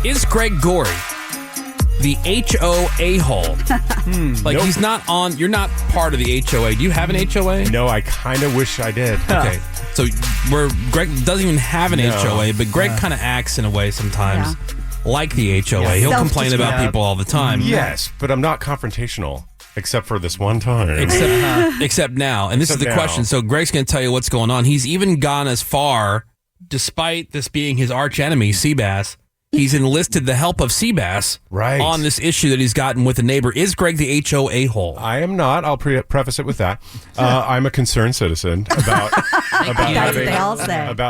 Is Greg Gorey the HOA-Hole? Nope. He's not on, you're not part of the HOA. Do you have an HOA? No, I kind of wish I did. Okay. So Greg doesn't even have an HOA, but Greg kind of acts in a way sometimes like the HOA. He'll complain about people all the time. Yes, but I'm not confrontational, except for this one time. Except now. And this is the question. So Greg's going to tell you what's going on. He's even gone as far, despite this being his arch enemy, Sebas, he's enlisted the help of Sebas on this issue that he's gotten with a neighbor. Is Greg the HOA-Hole? I am not. I'll preface it with that. I'm a concerned citizen about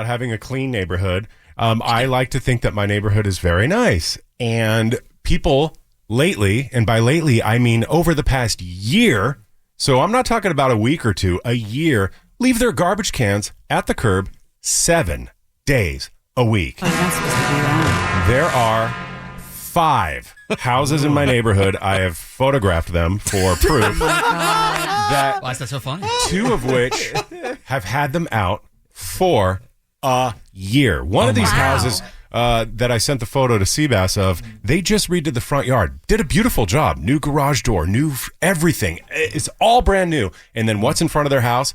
having a clean neighborhood. I like to think that my neighborhood is very nice. And people lately, and by lately, I mean over the past year, so I'm not talking about a week or two, a year, leave their garbage cans at the curb 7 days a week. You're not supposed to do that. There are 5 houses in my neighborhood. I have photographed them for proof. Why is that so funny? 2 of which have had them out for a year. One of these houses that I sent the photo to Sebas of, they just redid the front yard. Did a beautiful job. New garage door, new everything. It's all brand new. And then what's in front of their house?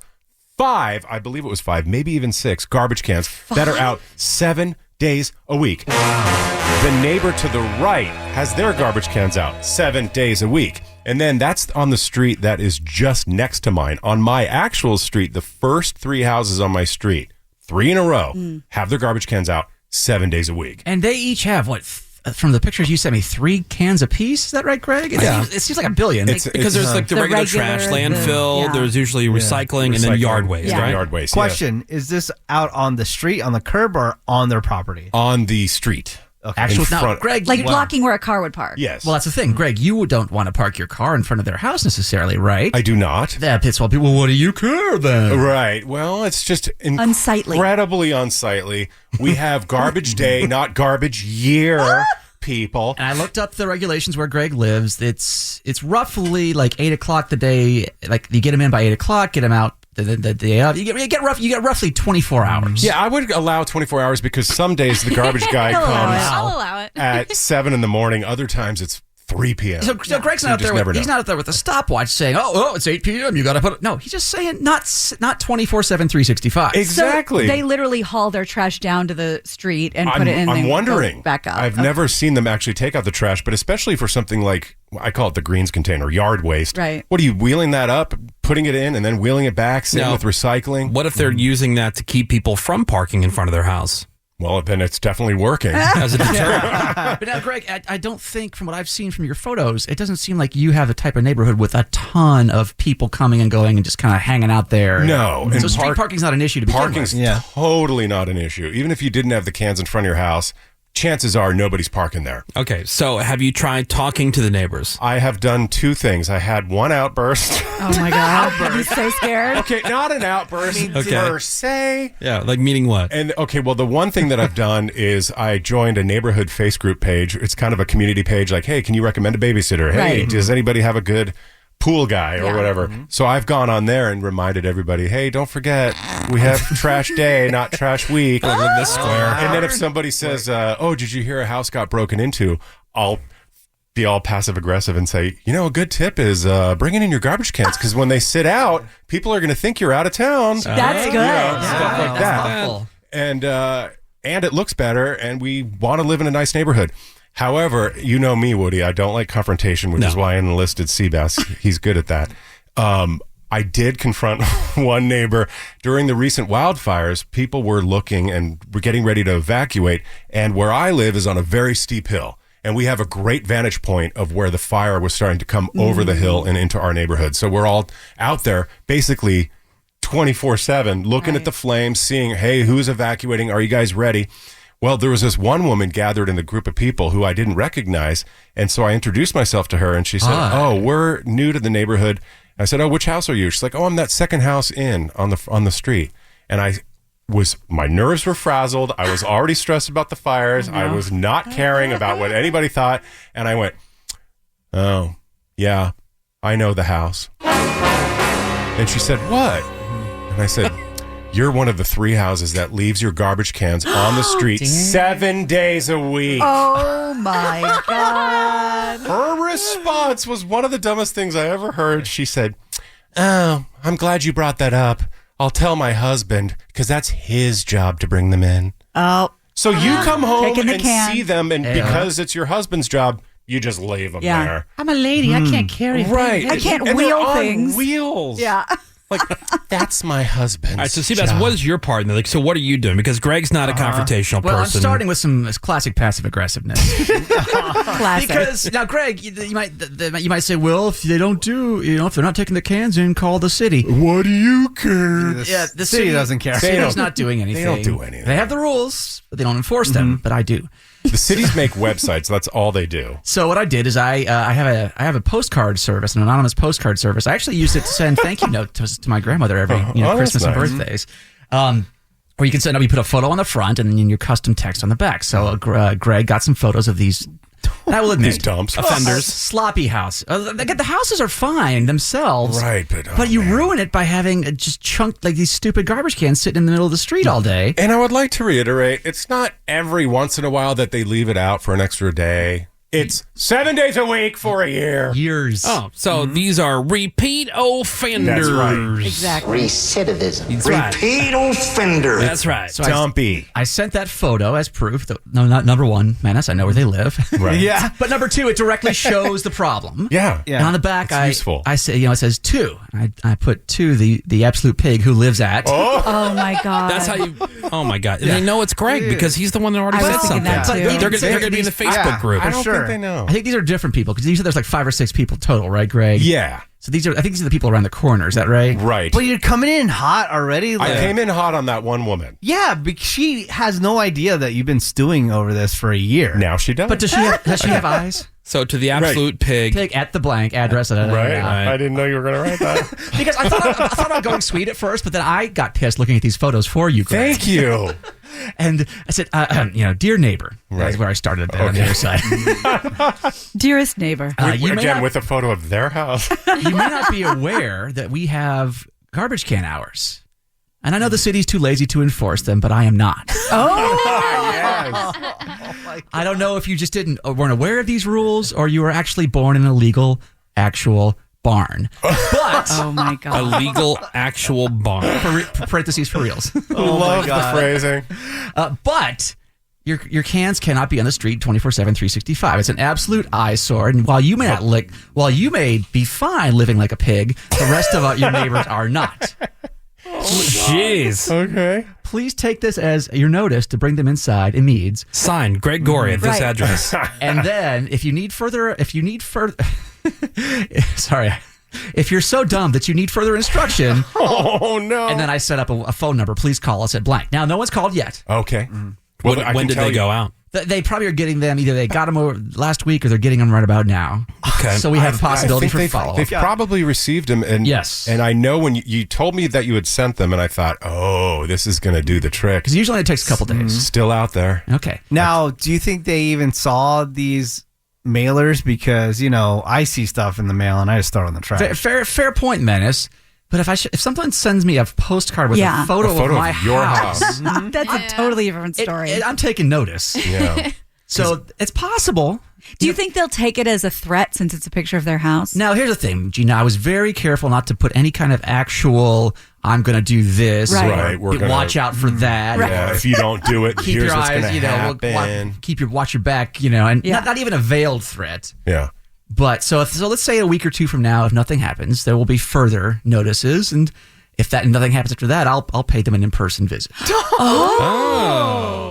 5, I believe it was 5, maybe even 6 garbage cans that are out 7 days a week. The neighbor to the right has their garbage cans out 7 days a week. And then that's on the street that is just next to mine. On my actual street, the first 3 houses on my street, 3 in a row, have their garbage cans out 7 days a week. And they each have, from the pictures you sent me, 3 cans apiece? Is that right, Greg? It seems like a billion. Because there's the regular trash, landfill, there's usually recycling, and then yard waste, right? Yard waste, Question, is this out on the street, on the curb, or on their property? On the street. Okay. Actual front. Greg, blocking where a car would park. Yes. Well, that's the thing. Greg, you don't want to park your car in front of their house necessarily, right? I do not. That pits well people. What do you care then? Right. Well, it's just Unsightly. Incredibly unsightly. We have garbage day, not garbage year, people. And I looked up the regulations where Greg lives. It's roughly like 8 o'clock the day. Like you get him in by 8 o'clock, get him out the day of. You get roughly 24 hours. Yeah, I would allow 24 hours because some days the garbage guy comes I'll allow it. at 7 in the morning. Other times it's 3 p.m. So Greg's not out there. He's not out there with a stopwatch saying, "Oh, it's 8 p.m. You got to put it." No, he's just saying not 24/7, 365. Exactly. So they literally haul their trash down to the street and put it in. I'm wondering. Back up. I've never seen them actually take out the trash, but especially for something like, I call it the greens container, yard waste. Right. What are you wheeling that up, putting it in, and then wheeling it back, same with recycling? What if they're using that to keep people from parking in front of their house? Well, then it's definitely working. As a deterrent. But now, Greg, I don't think, from what I've seen from your photos, it doesn't seem like you have the type of neighborhood with a ton of people coming and going and just kind of hanging out there. No. So street parking's not an issue to begin with. Parking's totally not an issue. Even if you didn't have the cans in front of your house, chances are nobody's parking there. Okay, so have you tried talking to the neighbors? I have done 2 things. I had one outburst. Oh my God. I'm so scared. Okay, not an outburst per se. Yeah, like meaning what? And okay, well, the one thing that I've done is I joined a neighborhood face group page. It's kind of a community page like, hey, can you recommend a babysitter? Hey, does anybody have a good pool guy or whatever? So I've gone on there and reminded everybody, hey, don't forget, we have trash day, not trash week. Like this square. And then if somebody says, oh, did you hear a house got broken into? I'll be all passive aggressive and say, a good tip is bringing in your garbage cans, because when they sit out, people are going to think you're out of town. That's good. Stuff like that. And it looks better, and we want to live in a nice neighborhood. However, you know me, Woody, I don't like confrontation, which is why I enlisted Sebas. He's good at that. I did confront one neighbor during the recent wildfires. People were looking and were getting ready to evacuate, and where I live is on a very steep hill. And we have a great vantage point of where the fire was starting to come over the hill and into our neighborhood. So we're all out there basically 24/7 looking at the flames, seeing, hey, who's evacuating? Are you guys ready? Well, there was this one woman gathered in the group of people who I didn't recognize. And so I introduced myself to her, and she said, oh, we're new to the neighborhood. I said, oh, which house are you? She's like, oh, I'm that second house in on the street. And my nerves were frazzled. I was already stressed about the fires. I was not caring about what anybody thought. And I went, oh, yeah, I know the house. And she said, what? And I said, You're one of the 3 houses that leaves your garbage cans on the street 7 days a week. Oh my God. Her response was one of the dumbest things I ever heard. She said, "Oh, I'm glad you brought that up. I'll tell my husband because that's his job to bring them in." Oh. So you come home Taking the and can. see them, and because it's your husband's job, you just leave them Yeah. there. I'm a lady. I can't carry Right. I can't And wheel they're on things. wheels. Yeah. Like, that's my husband's All right, so Sebas, job. what is your part in that? Like, so what are you doing? Because Greg's not a confrontational Well, person. I'm starting with some classic passive aggressiveness. Classic. Because now, Greg, you might say, well, if they don't if they're not taking the cans in, call the city. What do you care? Yeah, the city doesn't care. The city's not doing anything. They don't do anything. They have the rules, but they don't enforce them. But I do. The cities make websites. That's all they do. So what I did is I have a postcard service, an anonymous postcard service. I actually used it to send thank you notes to my grandmother every Christmas and that's nice. birthdays. Where you can send, we put a photo on the front and then your custom text on the back. So Greg got some photos of these. I will admit, These dumps. Offenders. sloppy house. The houses are fine themselves, Right, but you man. ruin it by having just chunked like these stupid garbage cans sitting in the middle of the street all day. And I would like to reiterate, it's not every once in a while that they leave it out for an extra day. It's 7 days a week for a year. Years. Oh, so these are repeat offenders. That's right. Exactly. Recidivism. That's right. Repeat offender. That's right. So Dumpy. I sent that photo as proof. No, not number one, Menace. I know where they live. Right. Yeah. But number two, it directly shows the problem. Yeah. Yeah. And on the back, It's useful. I say, it says 2. I put 2, the absolute pig who lives at. Oh my God. That's how you. Oh my God! And they know it's Greg because he's the one that already I said was thinking something. that too. They're going to be in the Facebook group. I don't sure. think they know. I think these are different people because you said there's like 5 or 6 people total, right, Greg? Yeah. So I think these are the people around the corner. Is that right? Right. But you're coming in hot already. I came in hot on that one woman. Yeah, because she has no idea that you've been stewing over this for a year. Now she does. But does she have eyes? So to the absolute pig. Pig at the blank address. Right. I didn't know you were going to write that. Because I thought I was going sweet at first, but then I got pissed looking at these photos for you, Greg. Thank you. And I said, dear neighbor. That's where I started there on the other side. Dearest neighbor. You may Again, not- with a photo of their house. You may not be aware that we have garbage can hours. And I know the city's too lazy to enforce them, but I am not. I don't know if you just weren't aware of these rules or you were actually born in a legal, actual barn. But Oh my A God. legal actual barn. parentheses for reals. Love the phrasing. But your cans cannot be on the street 24/7, 365. It's an absolute eyesore. And while you may be fine living like a pig, the rest of your neighbors are not. Jeez. Okay. Please take this as your notice to bring them inside in needs. Signed, Greg Gorey at this Right. address. And then if you need further, sorry, if you're so dumb that you need further instruction, Oh, no. and then I set up a phone number, please call us at blank. Now, no one's called yet. Okay. Well, I when can did tell they you- go out? They probably are getting them, either they got them over last week or they're getting them right about now. Okay. So we have a possibility I for think follow-up. They've probably received them. And, Yes. And I know when you told me that you had sent them, and I thought, oh, this is going to do the trick. Because usually it takes a couple days. Still out there. Okay. Now, do you think they even saw these mailers? Because, I see stuff in the mail and I just throw it in the trash. Fair point, Menace. But if someone sends me a postcard with a photo A photo of my of your house, That's a totally different story. I'm taking notice. Yeah. So it's possible. Do you think they'll take it as a threat since it's a picture of their house? Now, here's the thing, Gina. I was very careful not to put any kind of actual, I'm going to do this. Right. Or, Right, we're gonna- watch out for that. Right. Yeah, if you don't do it, Keep here's your what's going eyes, to happen. watch your back, and Yeah. not even a veiled threat. Yeah. But so let's say a week or two from now, if nothing happens, there will be further notices, and if nothing happens after that, I'll pay them an in-person visit. Oh.